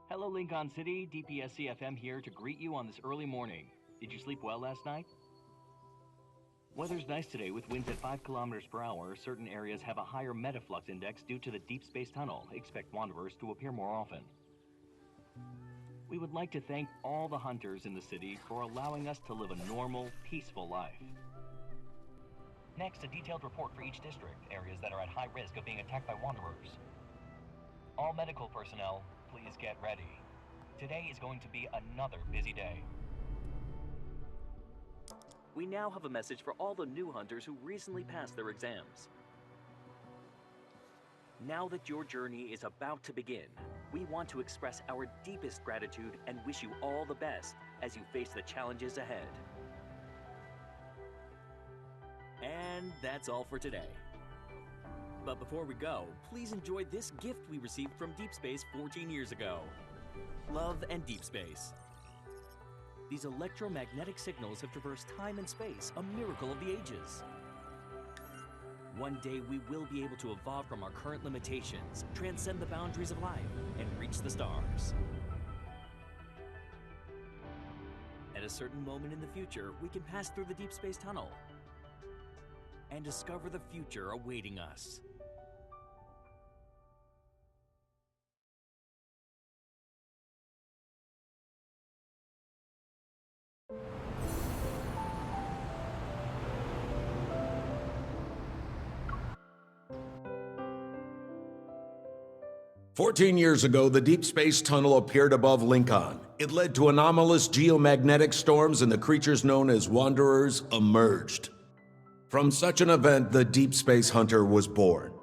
Hello, Lincoln City. DPSC-FM here to greet you on this early morning. Did you sleep well last night? Weather's nice today with winds at 5 kilometers per hour. Certain areas have a higher metaflux index due to the Deep Space Tunnel. Expect wanderers to appear more often. We would like to thank all the hunters in the city for allowing us to live a normal, peaceful life. Next, a detailed report for each district, areas that are at high risk of being attacked by wanderers. All medical personnel, please get ready. Today is going to be another busy day. We now have a message for all the new hunters who recently passed their exams. Now that your journey is about to begin, we want to express our deepest gratitude and wish you all the best as you face the challenges ahead. And that's all for today. But before we go, please enjoy this gift we received from Deep Space 14 years ago. Love and Deep Space. These electromagnetic signals have traversed time and space, a miracle of the ages. One day we will be able to evolve from our current limitations, transcend the boundaries of life, and reach the stars. At a certain moment in the future, we can pass through the Deep Space Tunnel and discover the future awaiting us. "14 years ago, the Deep Space Tunnel appeared above Lincoln. It led to anomalous geomagnetic storms, and the creatures known as Wanderers emerged. From such an event, the Deep Space Hunter was born.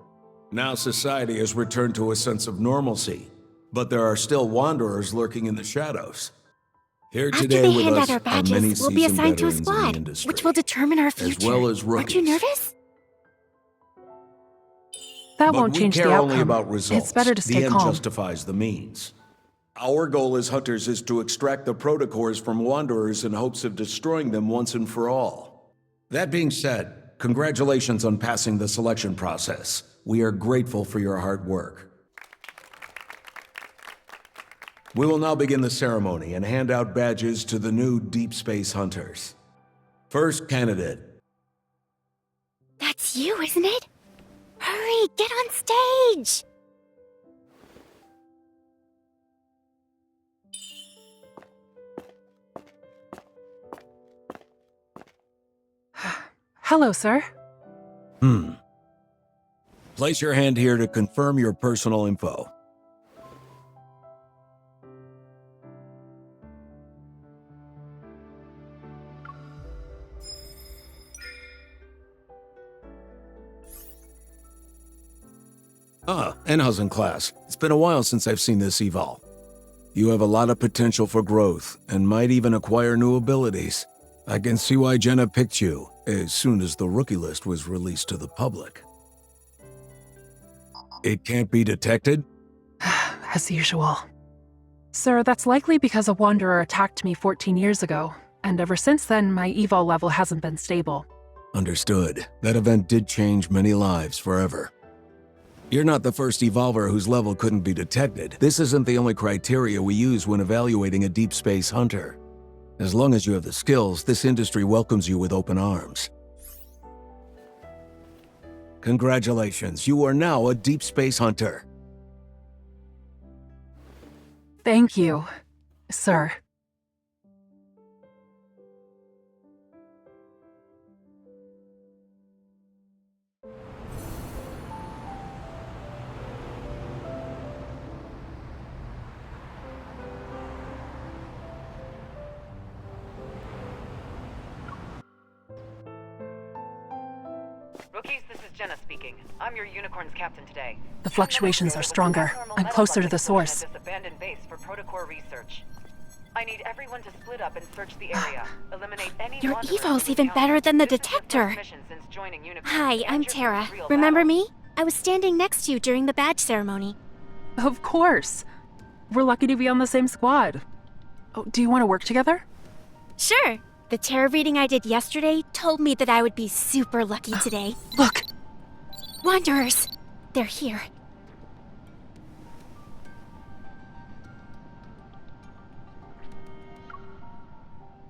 Now society has returned to a sense of normalcy, but there are still Wanderers lurking in the shadows. Here After today they with hand us out our are many badges, we'll be seasoned assigned to a veterans in the squad, industry, which will determine our as future. well as Aren't you rookies. nervous? That But won't we change care the outcome. only about results. It's better to The stay end calm. justifies the means. Our goal as hunters is to extract the protocors from Wanderers in hopes of destroying them once and for all. That being said, congratulations on passing the selection process. We are grateful for your hard work. We will now begin the ceremony and hand out badges to the new Deep Space Hunters. First candidate. That's you, isn't it? Hurry, get on stage! Hello, sir. Place your hand here to confirm your personal info. Enhausen class. It's been a while since I've seen this eval. You have a lot of potential for growth, and might even acquire new abilities. I can see why Jenna picked you, as soon as the rookie list was released to the public. It can't be detected? As usual. Sir, that's likely because a Wanderer attacked me 14 years ago, and ever since then, my eval level hasn't been stable. Understood. That event did change many lives forever. You're not the first evolver whose level couldn't be detected. This isn't the only criteria we use when evaluating a deep space hunter. As long as you have the skills, this industry welcomes you with open arms. Congratulations, you are now a deep space hunter. Thank you, sir. Rookies, this is Jenna speaking. I'm your Unicorn's captain today. The fluctuations are stronger. I'm closer to the source. At this abandoned base for protocore research. I need everyone to split up and search the area. Eliminate any Your wanderers eval's who even encounter. better than the This is your detector. first mission since joining Unicorn, Hi, and I'm your Tara. first real Remember battle. me? I was standing next to you during the badge ceremony. Of course. We're lucky to be on the same squad. Oh, do you want to work together? Sure. The tarot reading I did yesterday told me that I would be super lucky today. Look! Wanderers! They're here.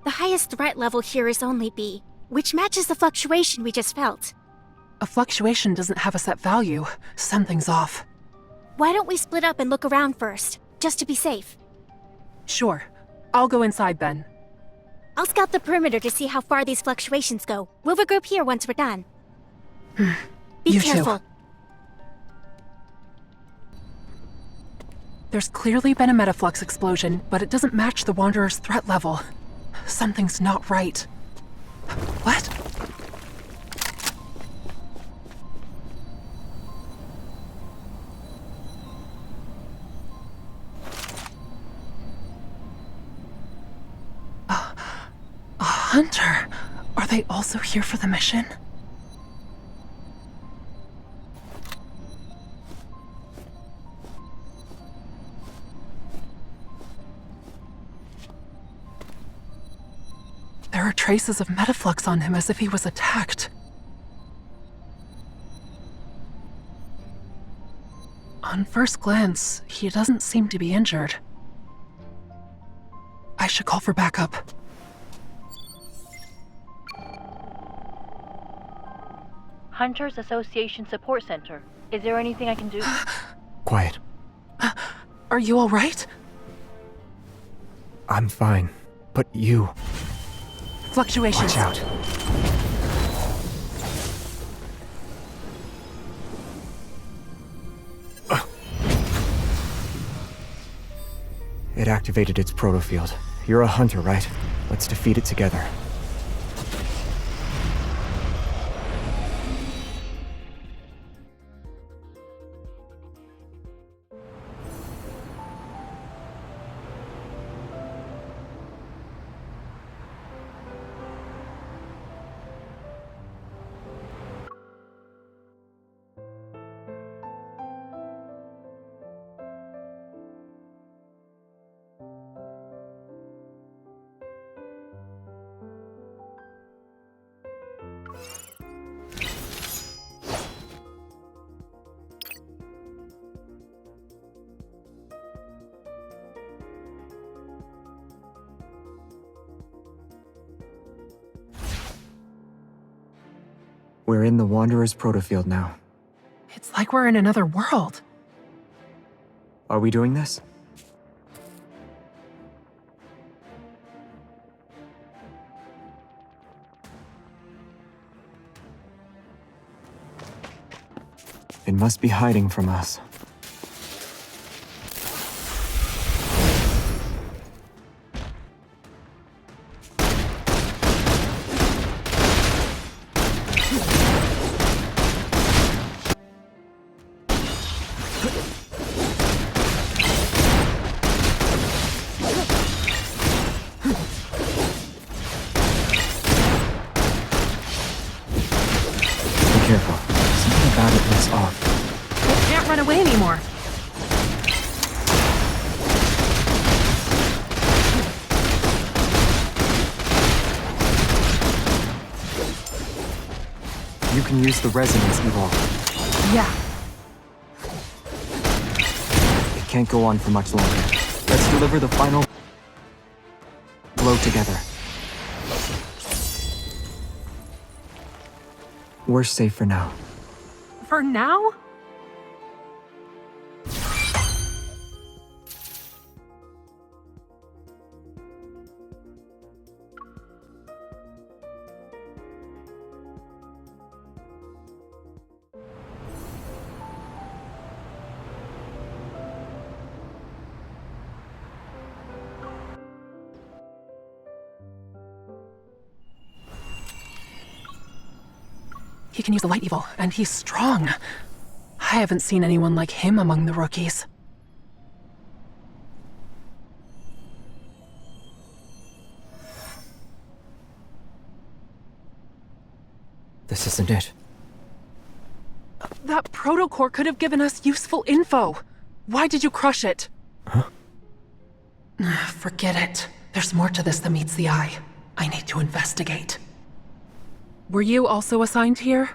The highest threat level here is only B, which matches the fluctuation we just felt. A fluctuation doesn't have a set value. Something's off. Why don't we split up and look around first, just to be safe? Sure. I'll go inside then. I'll scout the perimeter to see how far these fluctuations go. We'll regroup here once we're done. Be You too. careful. There's clearly been a metaflux explosion, but it doesn't match the Wanderer's threat level. Something's not right. What? A hunter? Are they also here for the mission? There are traces of metaflux on him as if he was attacked. On first glance, he doesn't seem to be injured. I should call for backup. Hunters Association Support Center. Is there anything I can do? Quiet. Are you all right? I'm fine. But you, Fluctuations. watch out. It activated its protofield. You're a hunter, right? Let's defeat it together. We're in the Wanderer's protofield now. It's like we're in another world. Are we doing this? It must be hiding from us. Be careful. Something about it looks off. It can't run away anymore. You can use the resonance evolve. Yeah. It can't go on for much longer. Let's deliver the final blow together. We're safe for now. For now? He can use the light evil, and he's strong. I haven't seen anyone like him among the rookies. This isn't it. That protocore could have given us useful info. Why did you crush it? Huh? Forget it. There's more to this than meets the eye. I need to investigate. Were you also assigned here?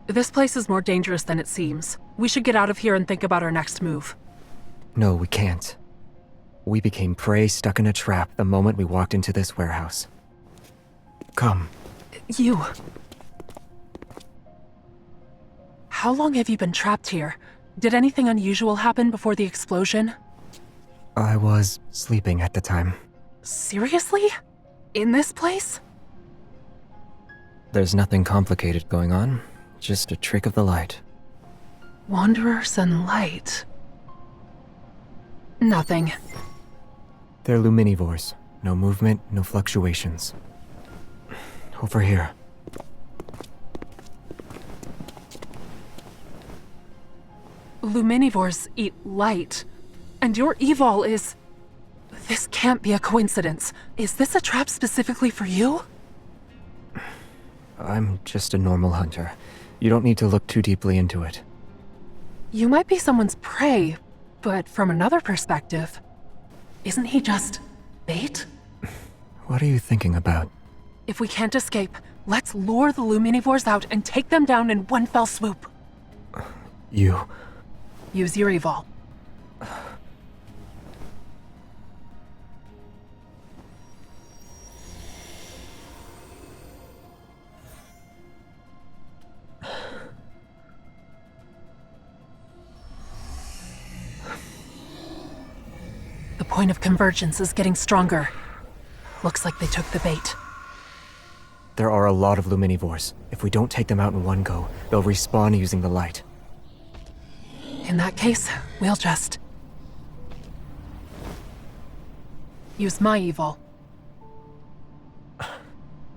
This place is more dangerous than it seems. We should get out of here and think about our next move. No, we can't. We became prey stuck in a trap the moment we walked into this warehouse. Come. You. How long have you been trapped here? Did anything unusual happen before the explosion? I was sleeping at the time. Seriously? In this place? There's nothing complicated going on. Just a trick of the light. Wanderers and light. Nothing. They're luminivores. No movement, no fluctuations. Over here. Luminivores eat light. And your evol is... This can't be a coincidence. Is this a trap specifically for you? I'm just a normal hunter. You don't need to look too deeply into it. You might be someone's prey, but from another perspective, isn't he just bait? What are you thinking about? If we can't escape, let's lure the Luminivores out and take them down in one fell swoop. You... Use your evol. The point of convergence is getting stronger. Looks like they took the bait. There are a lot of luminivores. If we don't take them out in one go, they'll respawn using the light. In that case, we'll just... use my evil.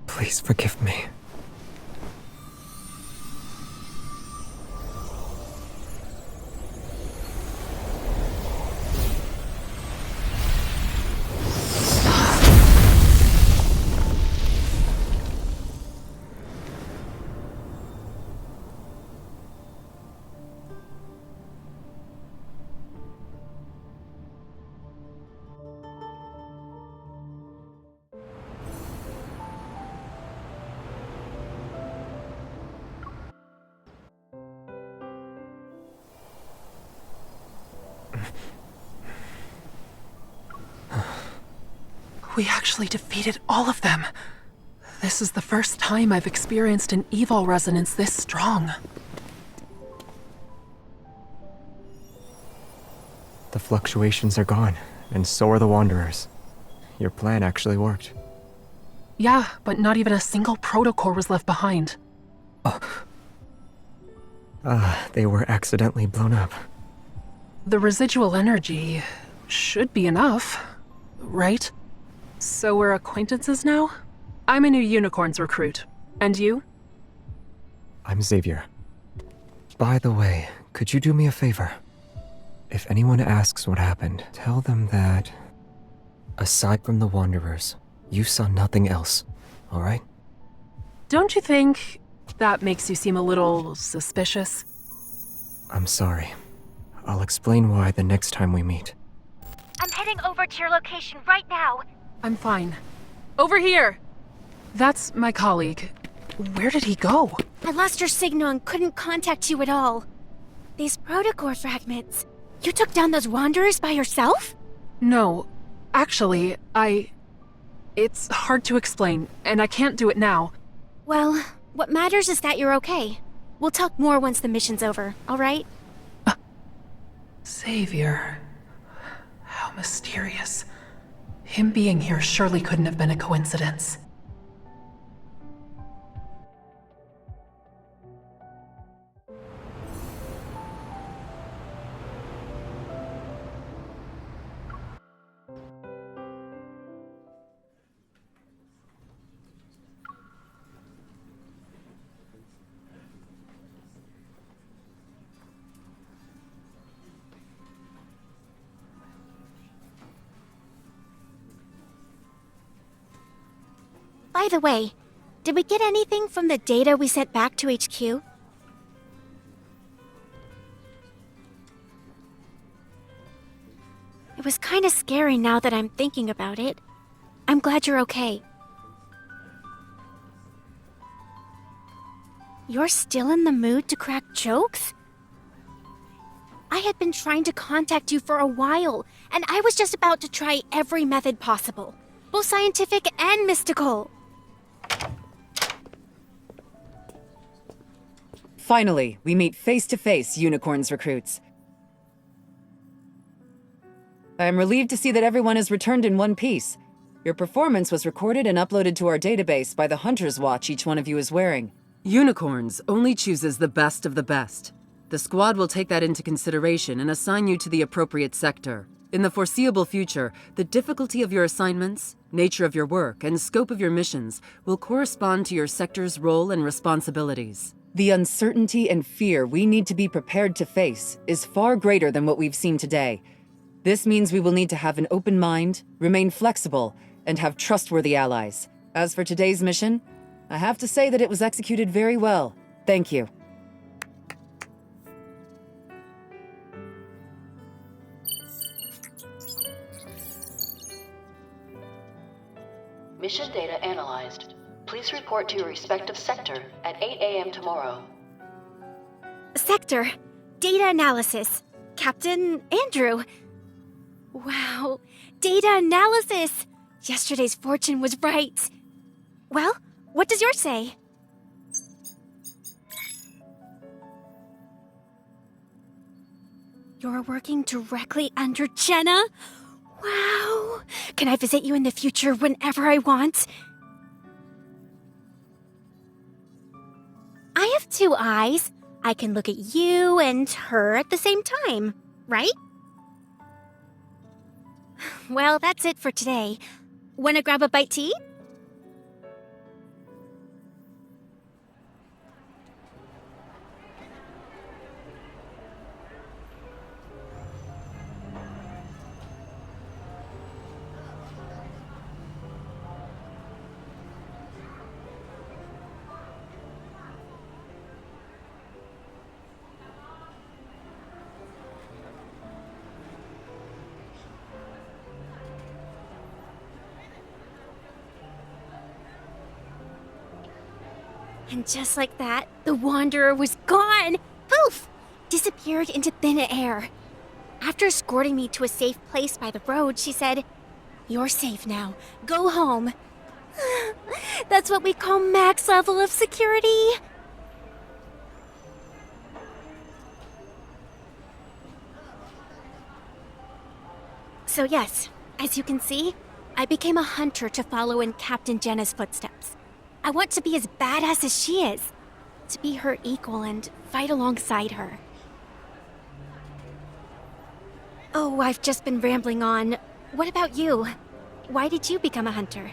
Please forgive me. We actually defeated all of them. This is the first time I've experienced an evil resonance this strong. The fluctuations are gone, and so are the Wanderers. Your plan actually worked. Yeah, but not even a single protocore was left behind. They were accidentally blown up. The residual energy should be enough, right? So we're acquaintances now? I'm a new Unicorns recruit. And you? I'm Xavier. By the way, could you do me a favor? If anyone asks what happened, tell them that, aside from the Wanderers, you saw nothing else, alright? Don't you think that makes you seem a little suspicious? I'm sorry. I'll explain why the next time we meet. I'm heading over to your location right now. I'm fine. Over here! That's my colleague. Where did he go? I lost your signal and couldn't contact you at all. These protocore fragments. You took down those Wanderers by yourself? No. Actually, It's hard to explain, and I can't do it now. Well, what matters is that you're okay. We'll talk more once the mission's over, alright? Xavier. How mysterious. Him being here surely couldn't have been a coincidence. By the way, did we get anything from the data we sent back to HQ? It was kinda scary now that I'm thinking about it. I'm glad you're okay. You're still in the mood to crack jokes? I had been trying to contact you for a while, and I was just about to try every method possible, both scientific and mystical. Finally, we meet face-to-face, Unicorns recruits. I am relieved to see that everyone has returned in one piece. Your performance was recorded and uploaded to our database by the Hunter's Watch each one of you is wearing. Unicorns only chooses the best of the best. The squad will take that into consideration and assign you to the appropriate sector. In the foreseeable future, the difficulty of your assignments, nature of your work, and scope of your missions will correspond to your sector's role and responsibilities. The uncertainty and fear we need to be prepared to face is far greater than what we've seen today. This means we will need to have an open mind, remain flexible, and have trustworthy allies. As for today's mission, I have to say that it was executed very well. Thank you. Mission data analyzed. Please report to your respective sector at 8 a.m. tomorrow. Sector. Data analysis. Captain Andrew. Wow. Data analysis! Yesterday's fortune was right. Well, what does yours say? You're working directly under Jenna? Wow! Can I visit you in the future whenever I want? I have two eyes. I can look at you and her at the same time, right? Well, that's it for today. Wanna grab a bite to eat? And just like that, the Wanderer was gone! Poof! Disappeared into thin air. After escorting me to a safe place by the road, she said, "You're safe now. Go home." That's what we call max level of security. So yes, as you can see, I became a hunter to follow in Captain Jenna's footsteps. I want to be as badass as she is. to be her equal and fight alongside her. Oh, I've just been rambling on. What about you? Why did you become a hunter?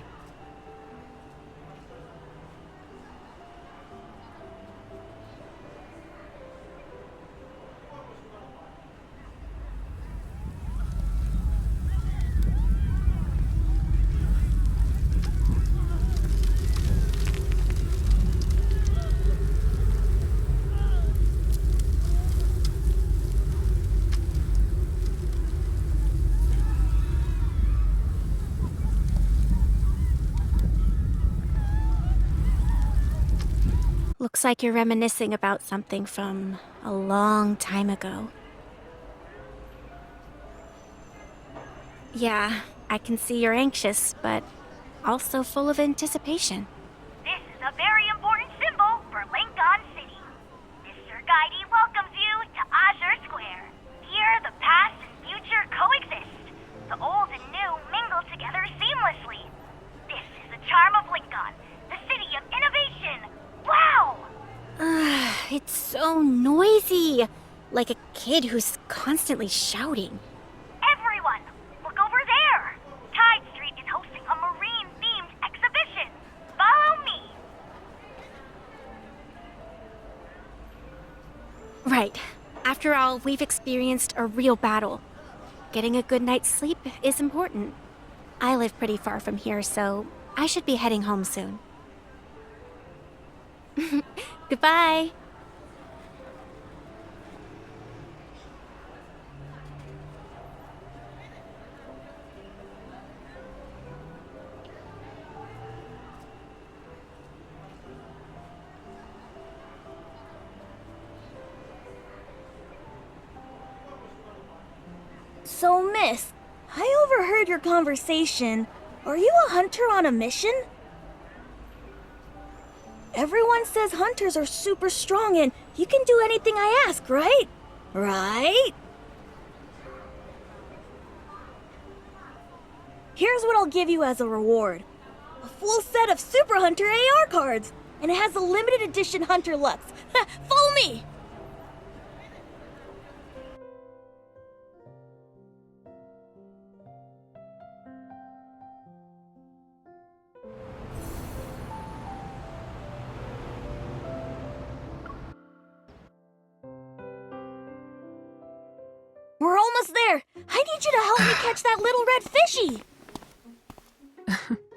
Looks like you're reminiscing about something from a long time ago. Yeah, I can see you're anxious, but also full of anticipation. This is a very important symbol for Lincoln City. Mr. Guidey welcomes you to Azure Square. Here, the past and future coexist. The old and new mingle together seamlessly. This is the charm of Lincoln, the city of innovation. Wow! It's so noisy. Like a kid who's constantly shouting. Everyone, look over there. Tide Street is hosting a marine-themed exhibition. Follow me. Right. After all, we've experienced a real battle. Getting a good night's sleep is important. I live pretty far from here, so I should be heading home soon. Goodbye. So, miss, I overheard your conversation. Are you a hunter on a mission? Everyone says hunters are super strong and you can do anything I ask, right? Right? Here's what I'll give you as a reward. A full set of Super Hunter AR cards. And it has a limited edition Hunter Lux. Follow me! We're almost there! I need you to help me catch that little red fishy!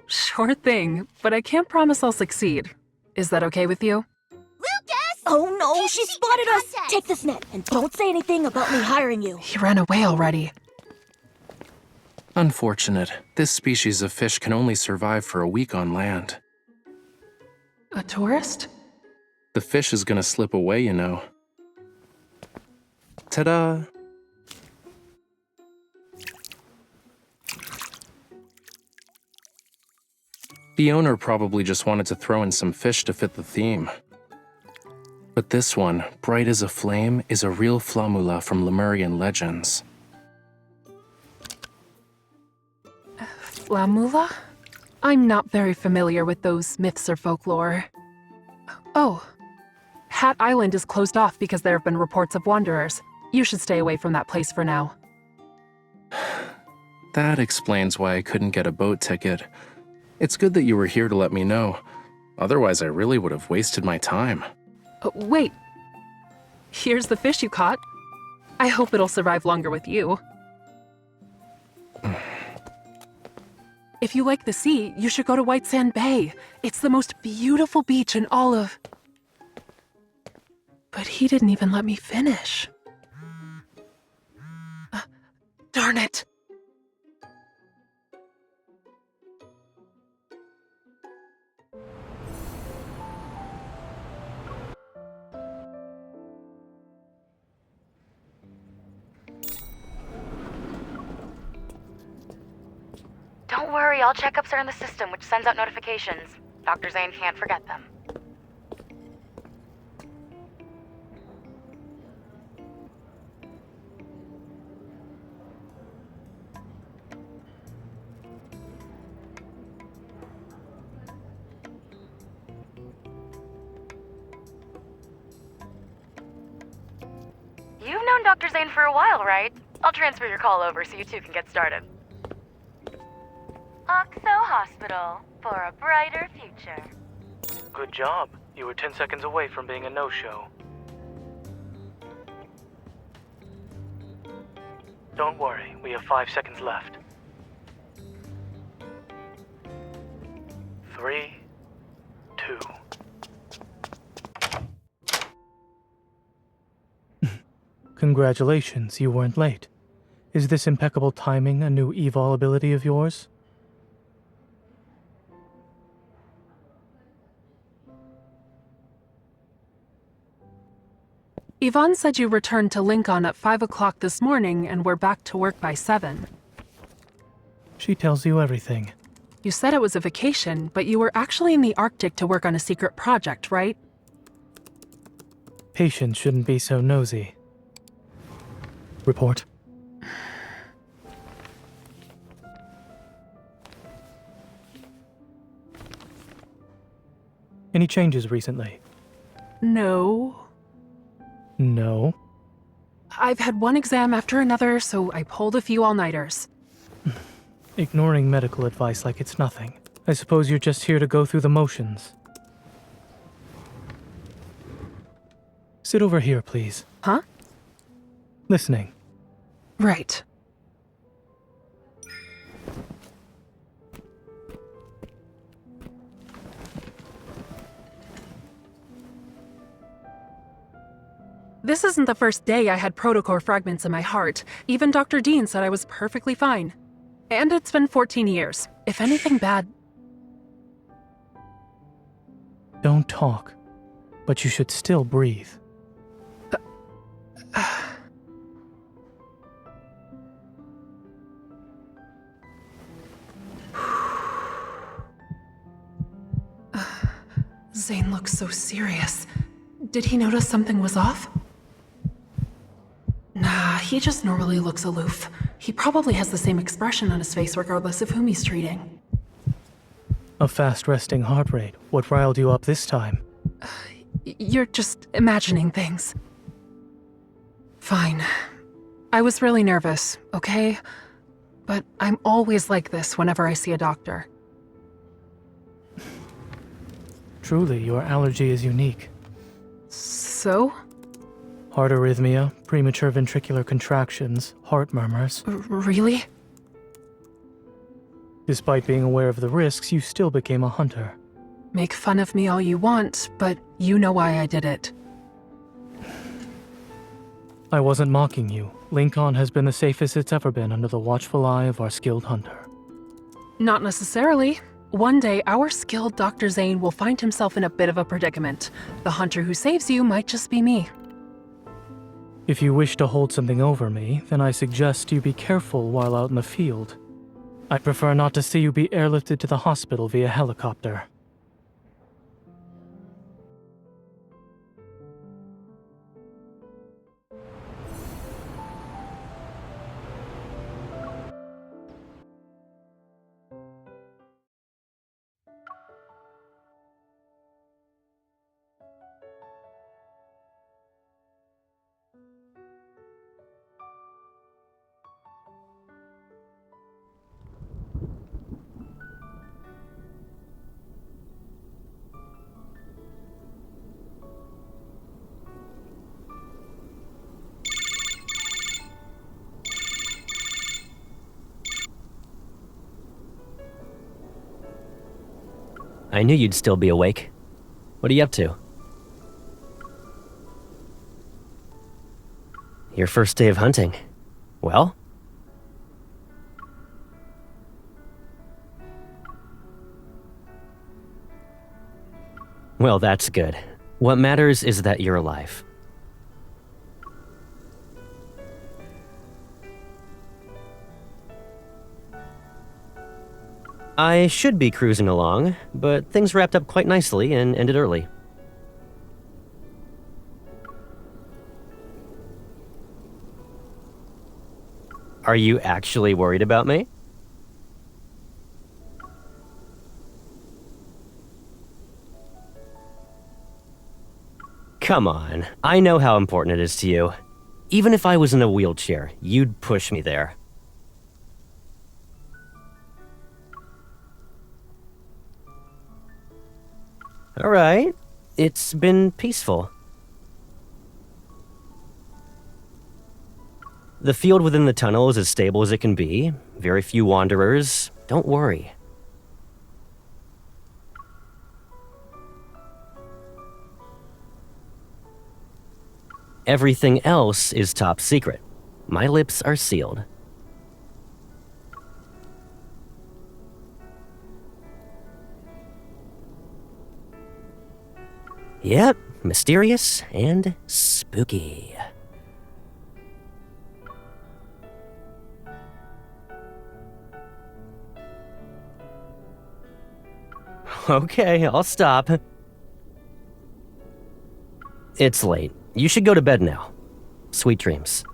Sure thing, but I can't promise I'll succeed. Is that okay with you? Lucas! Oh no, she spotted us! Take this net, and don't say anything about me hiring you. He ran away already. Unfortunate. This species of fish can only survive for a week on land. A tourist? The fish is gonna slip away, you know. Ta-da! The owner probably just wanted to throw in some fish to fit the theme. But this one, bright as a flame, is a real Flamula from Lemurian legends. Flamula? I'm not very familiar with those myths or folklore. Oh. Hat Island is closed off because there have been reports of wanderers. You should stay away from that place for now. That explains why I couldn't get a boat ticket. It's good that you were here to let me know. Otherwise, I really would have wasted my time. Wait. Here's the fish you caught. I hope it'll survive longer with you. If you like the sea, you should go to White Sand Bay. It's the most beautiful beach in all of... But he didn't even let me finish. Darn it! Don't worry, all checkups are in the system, which sends out notifications. Dr. Zane can't forget them. You've known Dr. Zane for a while, right? I'll transfer your call over so you two can get started. Oxo Hospital, for a brighter future. Good job. You were 10 seconds away from being a no-show. Don't worry, we have 5 seconds left. 3, 2. Congratulations, you weren't late. Is this impeccable timing a new evol ability of yours? Yvonne said you returned to Lincoln at 5 o'clock this morning and were back to work by 7. She tells you everything. You said it was a vacation, but you were actually in the Arctic to work on a secret project, right? Patients shouldn't be so nosy. Report. Any changes recently? No. No. I've had one exam after another, so I pulled a few all-nighters. Ignoring medical advice like it's nothing. I suppose you're just here to go through the motions. Sit over here, please. Huh? Listening. Right. This isn't the first day I had protocore fragments in my heart. Even Dr. Dean said I was perfectly fine. And it's been 14 years. If anything bad... Don't talk. But you should still breathe. Zane looks so serious. Did he notice something was off? Nah, he just normally looks aloof. He probably has the same expression on his face regardless of whom he's treating. A fast resting heart rate. What riled you up this time? You're just imagining things. Fine. I was really nervous, okay? But I'm always like this whenever I see a doctor. Truly, your allergy is unique. So? Heart arrhythmia, premature ventricular contractions, heart murmurs. Really? Despite being aware of the risks, you still became a hunter. Make fun of me all you want, but you know why I did it. I wasn't mocking you. Lincoln has been the safest it's ever been under the watchful eye of our skilled hunter. Not necessarily. One day, our skilled Dr. Zane will find himself in a bit of a predicament. The hunter who saves you might just be me. If you wish to hold something over me, then I suggest you be careful while out in the field. I prefer not to see you be airlifted to the hospital via helicopter. I knew you'd still be awake. What are you up to? Your first day of hunting. Well? Well, that's good. What matters is that you're alive. I should be cruising along, but things wrapped up quite nicely and ended early. Are you actually worried about me? Come on, I know how important it is to you. Even if I was in a wheelchair, you'd push me there. Alright, it's been peaceful. The field within the tunnel is as stable as it can be. Very few wanderers. Don't worry. Everything else is top secret. My lips are sealed. Yep, mysterious and spooky. Okay, I'll stop. It's late. You should go to bed now. Sweet dreams.